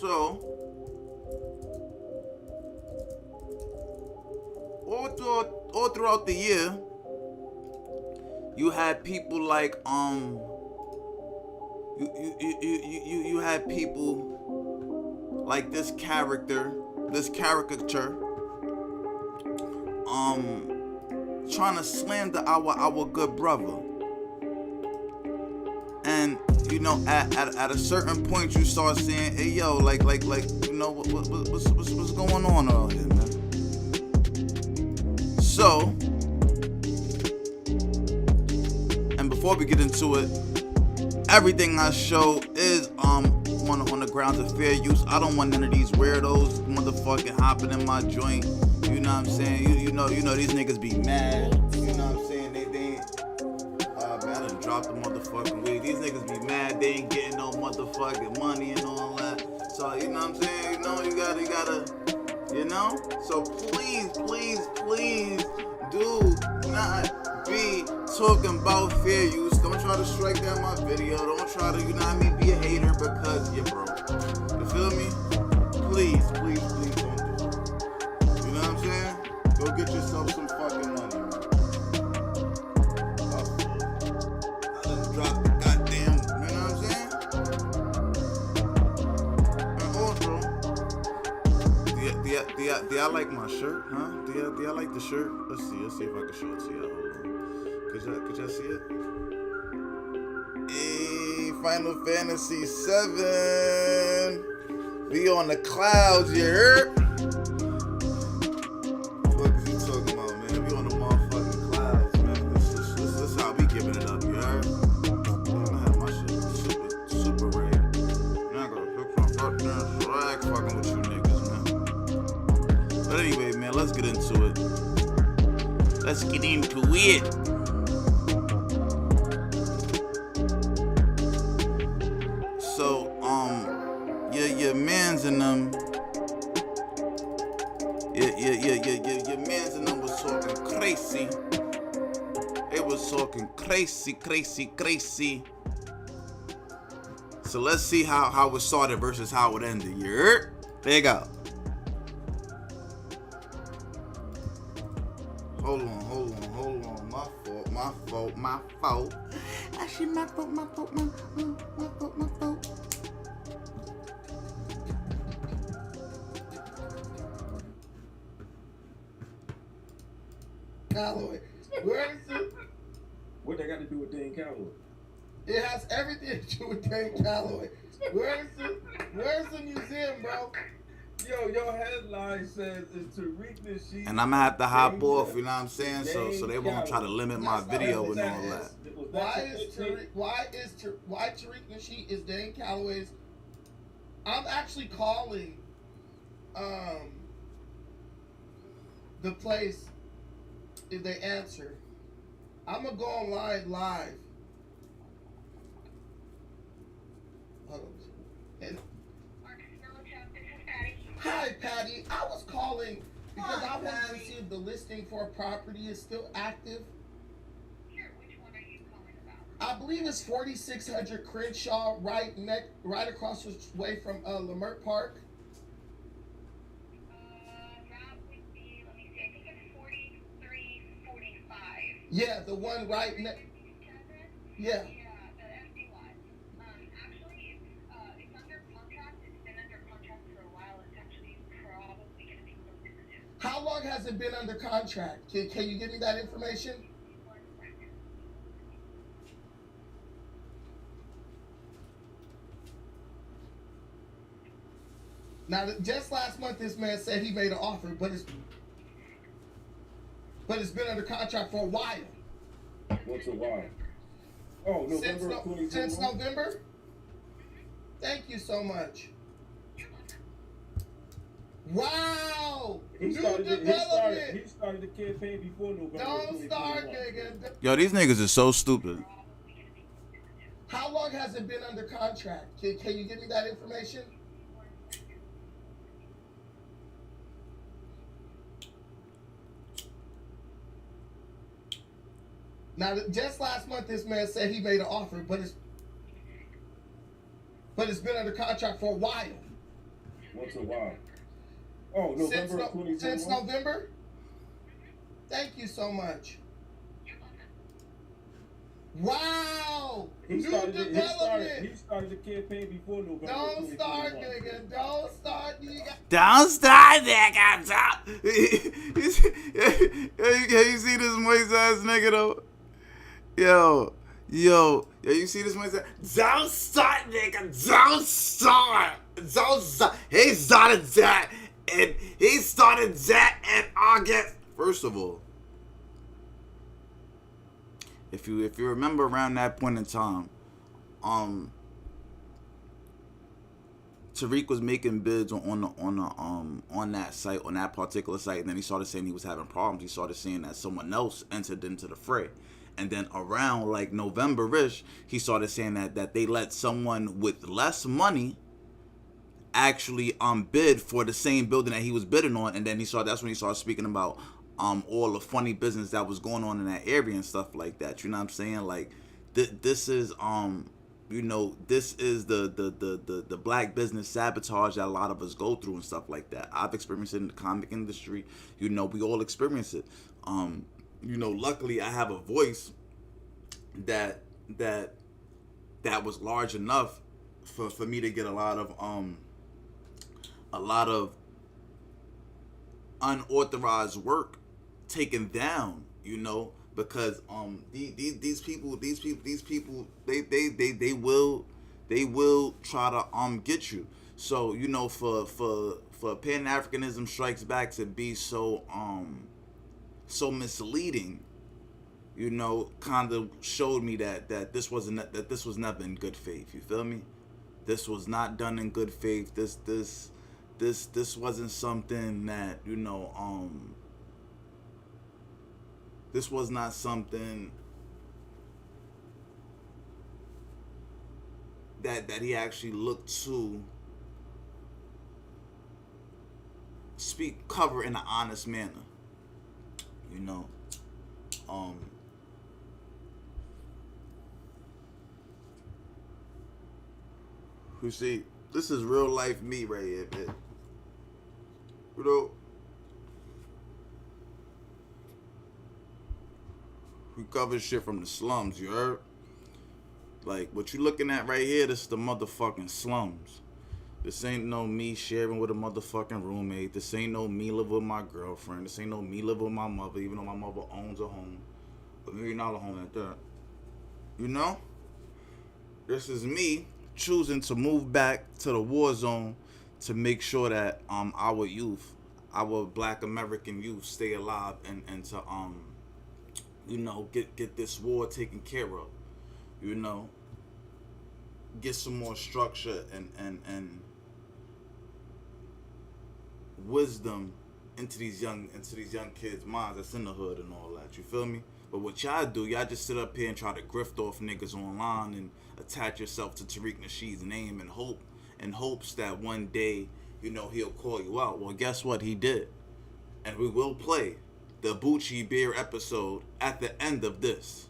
So, all throughout the year, you had people like you had people like this caricature, trying to slander our good brother. And you know, at a certain point, you start saying, "Hey, yo, like, you know, what's going on out here, man?" So, and before we get into it, everything I show is on the grounds of fair use. I don't want none of these weirdos motherfucking hopping in my joint. You know what I'm saying? You know these niggas be mad. You know what I'm saying? They man, I done dropped the motherfucking weed. These niggas be mad. They ain't getting no motherfucking money and all that. So you know what I'm saying? You know you gotta. You know? So please do not be talking about fair use. Don't try to strike down my video. Don't try to, you know what I mean, be a hater because you're broke. You feel me? Please don't do it. You know what I'm saying? Go get yourself some fucking money, man. I done dropped the goddamn, you know what I'm saying? And also, do y'all like my shirt, huh? Do y'all like the shirt? Let's see if I can show it to y'all. Hold on. Could y'all see it? Hey, Final Fantasy 7. We on the clouds, you heard? What is you talking about, man? We on the motherfucking clouds, man. This is how we giving it up, you heard? I'm gonna have my shit super rare. Now I gotta pick from fucking swag fucking with you niggas, man. But anyway, man, let's get into it. Let's get into it. So, your mans and them, your mans and them was talking crazy. It was talking crazy. So let's see how it started versus how it ended. There you go. Hold on. My fault. Actually, my fault. Callaway. Where is it? What they got to do with Dane Callaway? It has everything to do with Dane Callaway. Where's the museum, bro? Yo, your headline says it's Tariq Nasheed. And I'm gonna have to hop off, you know what I'm saying? So they won't try to limit my video and all that. Why Tariq Nasheed is Dane Callaway's? I'm actually calling the place if they answer. I'm gonna go online live. Hold on. And hi, Patty. I was calling because I wanted to see if the listing for a property is still active. Sure. Which one are you calling about? I believe it's 4600 Crenshaw, right across the way from Lamert Park. That would be, let me see, I think it's 4345. Yeah, the one right next. Yeah. The empty lot. Actually, it's under contract. It's been under contract for a while. It's actually probably going to be closing soon. How long has it been under contract? Can you give me that information? Now, just last month, this man said he made an offer, but it's been under contract for a while. What's a while? Oh, November 2021? Since November? Thank you so much. Wow! He started the campaign before November. Don't start, nigga. Yo, these niggas are so stupid. How long has it been under contract? Can you give me that information? Now, just last month, this man said he made an offer, but it's been under contract for a while. What's a while? Oh, November of 2021? Since November? Thank you so much. Wow! He New started development! the campaign before November. Don't start, nigga. Don't start. Don't start, nigga. You see this moist ass nigga though? Yo, you see this moist ass? Don't start, nigga. Don't start. He started that, and he started that in August. First of all, if you remember around that point in time, Tariq was making bids on that site, on that particular site, and then he started saying he was having problems. He started saying that someone else entered into the fray, and then around like November-ish, he started saying that they let someone with less money actually bid for the same building that he was bidding on, and then that's when he started speaking about all the funny business that was going on in that area and stuff like that. You know what I'm saying? Like this is this is the black business sabotage that a lot of us go through and stuff like that. I've experienced it in the comic industry. We all experience it. Luckily I have a voice that was large enough for me to get a lot of unauthorized work taken down, because these people they will try to get you. So for Pan-Africanism Strikes Back to be so misleading, kind of showed me that this was never in good faith. You feel me? This was not done in good faith. This wasn't something that this was not something that he actually looked to cover in an honest manner. You see, this is real life me right here, man. We cover shit from the slums, you heard? Like, what you looking at right here, this is the motherfucking slums. This ain't no me sharing with a motherfucking roommate. This ain't no me live with my girlfriend. This ain't no me live with my mother, even though my mother owns a home. $1 million home at that. This is me choosing to move back to the war zone to make sure that our youth, our black American youth, stay alive and to get this war taken care of. Get some more structure and wisdom into these young kids' minds that's in the hood and all that. You feel me? But what y'all do, y'all just sit up here and try to grift off niggas online and attach yourself to Tariq Nasheed's name in hopes that one day, he'll call you out. Well, guess what? He did. And we will play the Bucci Beer episode at the end of this.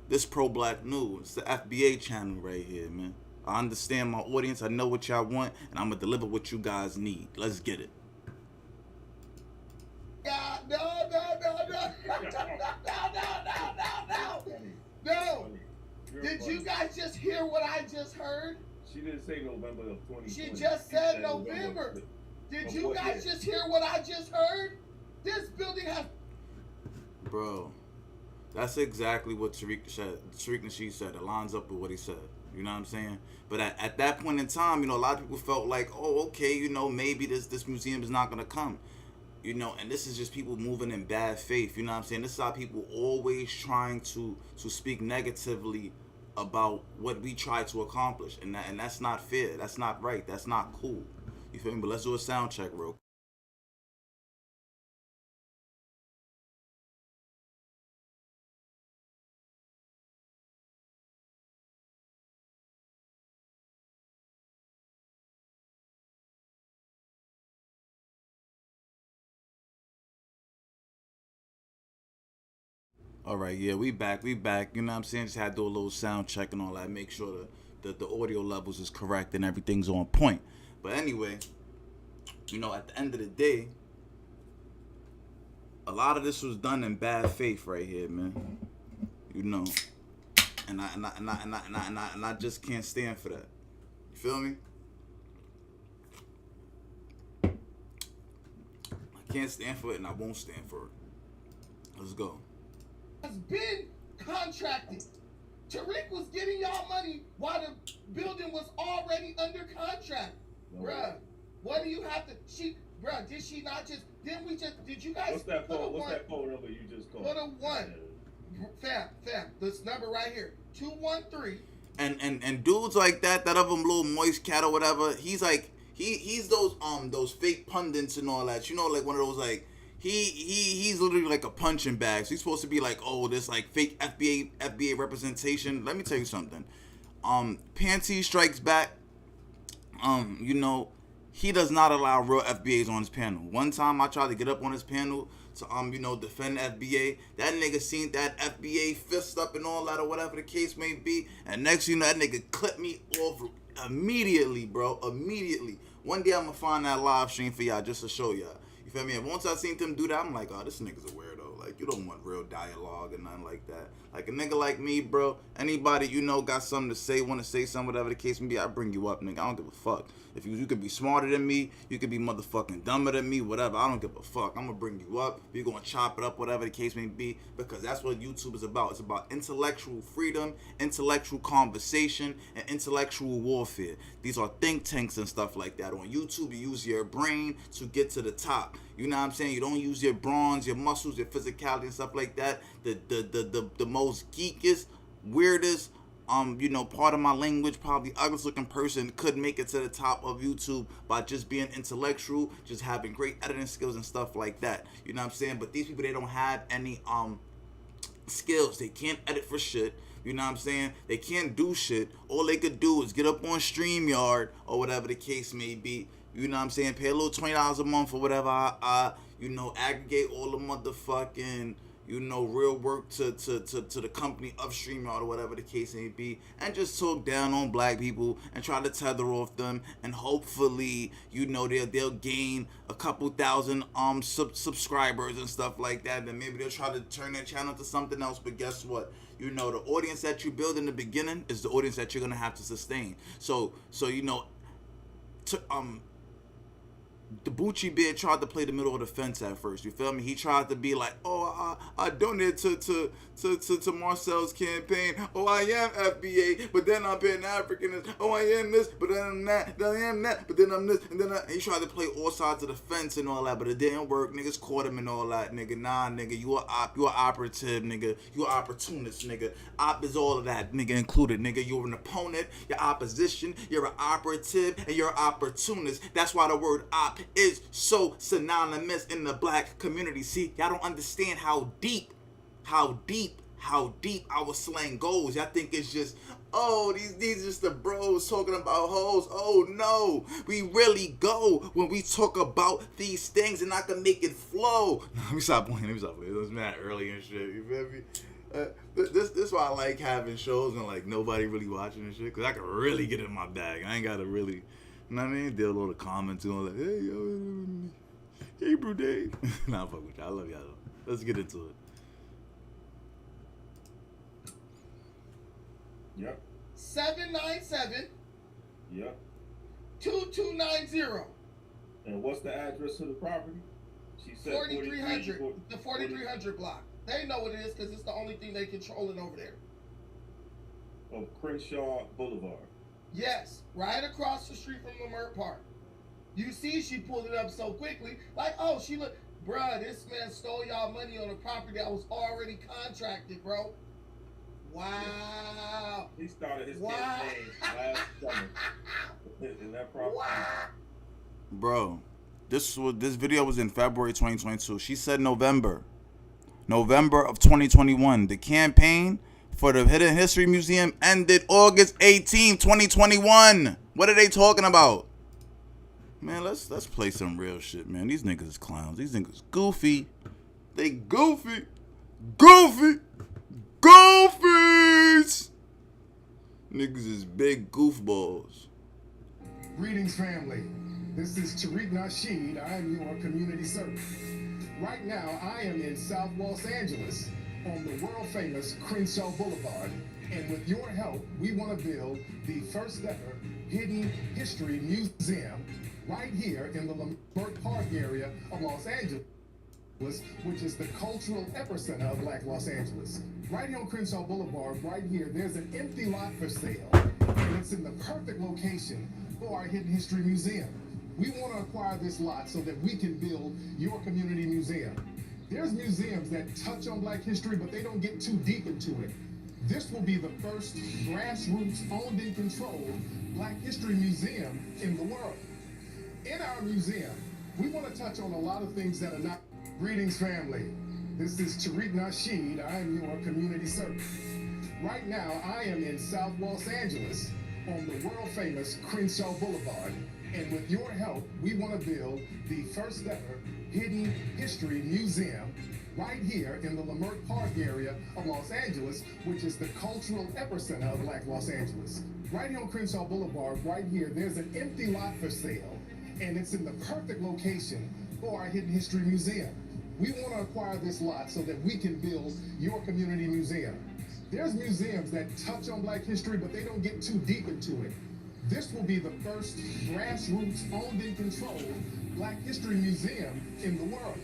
This pro-black news, the FBA channel right here, man. I understand my audience. I know what y'all want, and I'm gonna deliver what you guys need. Let's get it. No. Did you guys just hear what I just heard? She didn't say November of 2020. She just said November. Did you guys just hear what I just heard? This building has... Bro, that's exactly what Tariq Nasheed said. It lines up with what he said. You know what I'm saying? But at that point in time, a lot of people felt like, oh, okay, maybe this museum is not going to come. And this is just people moving in bad faith. You know what I'm saying? This is how people always trying to speak negatively about what we try to accomplish. And that's not fair. That's not right. That's not cool. You feel me? But let's do a sound check real quick. All right, yeah, we back. You know what I'm saying? Just had to do a little sound check and all that. Make sure that the audio levels is correct and everything's on point. But anyway, you know, at the end of the day, a lot of this was done in bad faith right here, man. You know, and I just can't stand for that. You feel me? I can't stand for it, and I won't stand for it. Let's go. Has been contracted. Tariq was getting y'all money while the building was already under contract. Bruh, what do you have to? Bruh, did she not just? Did you guys? What's that phone number you just called? Put a 1. Fam, this number right here, 213. And dudes like that other little moist cat or whatever, he's like, he's those fake pundits and all that. You know, like one of those like, he's literally like a punching bag. So he's supposed to be like, oh, this like fake FBA representation. Let me tell you something. Panty Strikes Back. You know, he does not allow real FBAs on his panel. One time I tried to get up on his panel to you know, defend FBA. That nigga seen that FBA fist up and all that or whatever the case may be, and next you know that nigga clipped me off immediately, bro. Immediately. One day I'm gonna find that live stream for y'all just to show y'all. You feel me? And once I seen them do that, I'm like, oh, this nigga's a weirdo. Like, you don't want real dialogue and nothing like that. Like a nigga like me, bro, anybody, you know, got something to say, want to say something, whatever the case may be, I bring you up, nigga. I don't give a fuck. If you could be smarter than me, you could be motherfucking dumber than me, whatever. I don't give a fuck. I'm gonna bring you up. We're gonna chop it up, whatever the case may be, because that's what YouTube is about. It's about intellectual freedom, intellectual conversation, and intellectual warfare. These are think tanks and stuff like that. On YouTube, you use your brain to get to the top. You know what I'm saying? You don't use your brawns, your muscles, your physicality and stuff like that. The most geekiest, weirdest, you know, part of my language, probably ugliest looking person could make it to the top of YouTube by just being intellectual, just having great editing skills and stuff like that. You know what I'm saying? But these people, they don't have any skills. They can't edit for shit. You know what I'm saying? They can't do shit. All they could do is get up on StreamYard or whatever the case may be. You know what I'm saying? Pay a little $20 a month or whatever. You know, aggregate all the motherfucking, you know, real work to the company of StreamYard or whatever the case may be, and just talk down on black people and try to tether off them, and hopefully, you know, they'll gain a couple thousand subscribers and stuff like that. Then maybe they'll try to turn their channel to something else. But guess what? You know, the audience that you build in the beginning is the audience that you're gonna have to sustain. So you know, the Bucci Bear tried to play the middle of the fence at first. You feel me? He tried to be like, oh, I donated to Marcel's campaign. Oh, I am FBA, but then I'm being Africanist. Oh, I am this, but then I'm that. Then I am that, but then I'm this. And then he tried to play all sides of the fence and all that, but it didn't work. Niggas caught him and all that, nigga. Nah, nigga, you a op, you a operative, nigga. You a opportunist, nigga. Op is all of that, nigga, included, nigga. You're an opponent, you're opposition, you're an operative, and you're an opportunist. That's why the word op is so synonymous in the black community. See, y'all don't understand how deep our slang goes. Y'all think it's just, oh, these just the bros talking about hoes. Oh no, we really go when we talk about these things, and I can make it flow. Let me stop playing. It was mad early and shit. You feel me? This is why I like having shows and like nobody really watching and shit, cause I can really get in my bag. I ain't gotta really, you know what I mean? Deal a little comments and all that. Hey, yo, Hebrew Day. Nah, fuck with y'all. I love y'all though. Let's get into it. Yep. 797. Yep. 2290. And what's the address to the property? She said 4300. The 4300 block. They know what it is because it's the only thing they controlling over there. Of Crenshaw Boulevard. Yes, right across the street from Lamert Park. You see, she pulled it up so quickly, like, oh, she look, bruh, this man stole y'all money on a property that was already contracted, bro. Wow. He started his campaign last summer in that property. Wow. Bro, this video was in February 2022. She said November of 2021. The campaign for the Hidden History Museum ended August 18, 2021. What are they talking about? Man, let's play some real shit, man. These niggas is clowns. These niggas goofy. They goofy. Goofies. Niggas is big goofballs. Greetings, family. This is Tariq Nasheed. I am your community servant. Right now, I am in South Los Angeles on the world-famous Crenshaw Boulevard. And with your help, we want to build the first ever hidden history museum right here in the Leimert Park area of Los Angeles, which is the cultural epicenter of Black Los Angeles. Right here on Crenshaw Boulevard, right here, there's an empty lot for sale, and it's in the perfect location for our Hidden History Museum. We want to acquire this lot so that we can build your community museum. There's museums that touch on Black history, but they don't get too deep into it. This will be the first grassroots owned and controlled Black history museum in the world. In our museum, we want to touch on a lot of things that are not. Greetings, family. This is Tariq Nasheed. I am your community servant. Right now, I am in South Los Angeles on the world-famous Crenshaw Boulevard. And with your help, we want to build the first ever hidden history museum right here in the Leimert Park area of Los Angeles, which is the cultural epicenter of Black Los Angeles. Right here on Crenshaw Boulevard, right here, there's an empty lot for sale, and it's in the perfect location for our Hidden History Museum. We want to acquire this lot so that we can build your community museum. There's museums that touch on Black history, but they don't get too deep into it. This will be the first grassroots owned and controlled Black history museum in the world.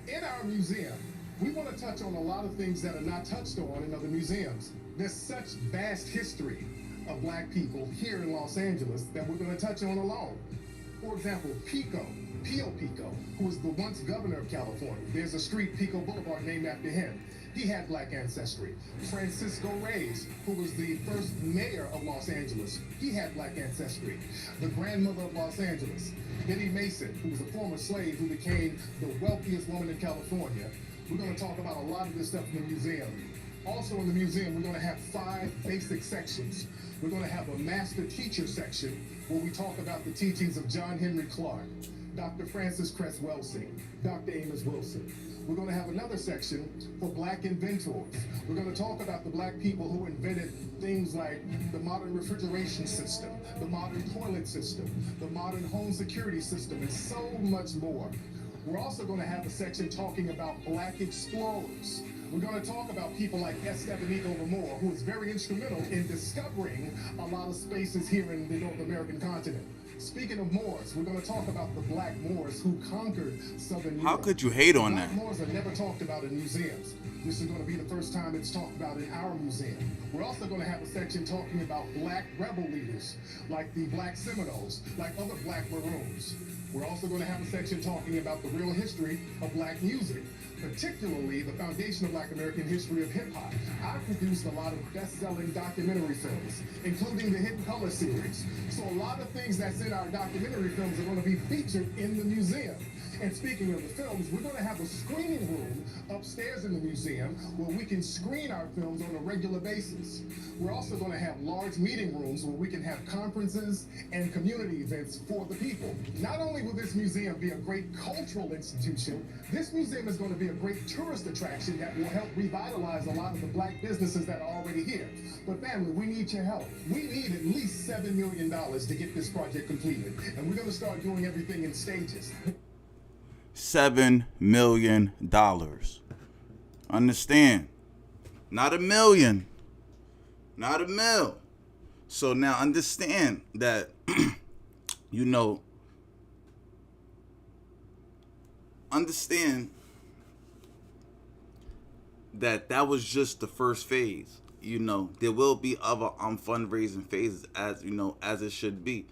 In our museum, we want to touch on a lot of things that are not touched on in other museums. There's such vast history of Black people here in Los Angeles that we're going to touch on alone. For example, Pio Pico, who was the once governor of California. There's a street, Pico Boulevard, named after him. He had Black ancestry. Francisco Reyes, who was the first mayor of Los Angeles, he had Black ancestry. The grandmother of Los Angeles, Biddy Mason, who was a former slave who became the wealthiest woman in California. We're going to talk about a lot of this stuff in the museum. Also in the museum, we're going to have 5 basic sections. We're going to have a master teacher section where we talk about the teachings of John Henry Clark, Dr. Francis Cress Welsing, Dr. Amos Wilson. We're going to have another section for Black inventors. We're going to talk about the Black people who invented things like the modern refrigeration system, the modern toilet system, the modern home security system, and so much more. We're also going to have a section talking about Black explorers. We're going to talk about people like Estevanico Lamore, who was very instrumental in discovering a lot of spaces here in the North American continent. Speaking of Moors, we're going to talk about the Black Moors who conquered Southern Europe. How could you hate on that? Black Moors are never talked about in museums. This is going to be the first time it's talked about in our museum. We're also going to have a section talking about Black rebel leaders, like the Black Seminoles, like other Black Maroons. We're also going to have a section talking about the real history of Black music, particularly the foundation of Black American history of hip-hop. I produced a lot of best-selling documentary films, including the Hidden Color series. So a lot of things that's in our documentary films are going to be featured in the museum. And speaking of the films, we're going to have a screening room upstairs in the museum where we can screen our films on a regular basis. We're also going to have large meeting rooms where we can have conferences and community events for the people. Not only will this museum be a great cultural institution, this museum is going to be a great tourist attraction that will help revitalize a lot of the Black businesses that are already here. But family, we need your help. We need at least $7 million to get this project completed. And we're going to start doing everything in stages. $7 million. Understand? Not a million. Not a mil. So now understand that, understand that was just the first phase. There will be other fundraising phases as it should be.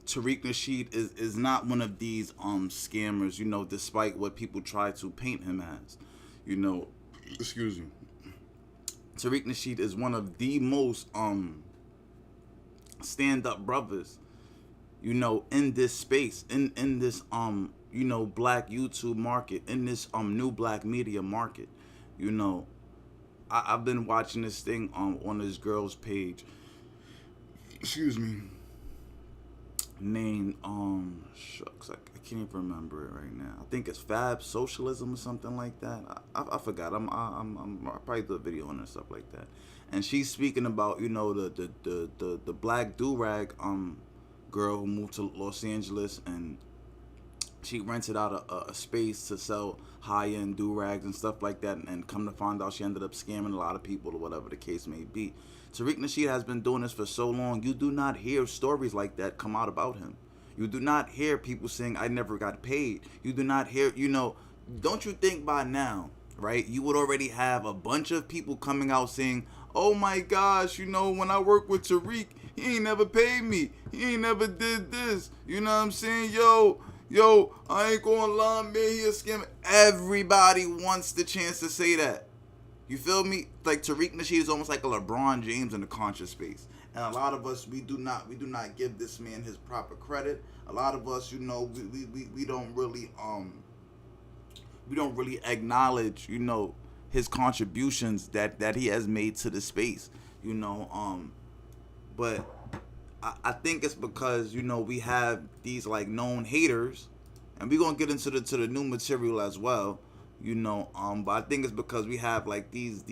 Tariq Nasheed is not one of these scammers, despite what people try to paint him as. Excuse me. Tariq Nasheed is one of the most stand-up brothers, in this space, in this Black YouTube market, in this new Black media market. I've been watching this thing on this girl's page. Excuse me. Named shucks, I can't even remember it right now. I think it's Fab Socialism or something like that. I forgot. I'm probably do a video on it and stuff like that. and she's speaking about, you know, the black do-rag girl who moved to Los Angeles, and she rented out a space to sell high-end do-rags and stuff like that, and come to find out she ended up scamming a lot of people or whatever the case may be. Tariq Nasheed has been doing this for so long. You do not hear stories like that come out about him. You do not hear people saying, I never got paid. You do not hear, you know, don't you think by now, right, you would already have a bunch of people coming out saying, oh my gosh, you know, when I work with Tariq, he ain't never paid me. He ain't never did this. You know what I'm saying? Yo, I ain't gonna lie, man, he a scammer. Everybody wants the chance to say that. You feel me? Like Tariq Nasheed is almost like a LeBron James in the conscious space. And a lot of us, we do not give this man his proper credit. A lot of us, you know, we don't really acknowledge, you know, his contributions that he has made to the space, you know. But I think it's because, you know, we have these like known haters, and we're gonna get into the new material as well, you know. But I think it's because we have like these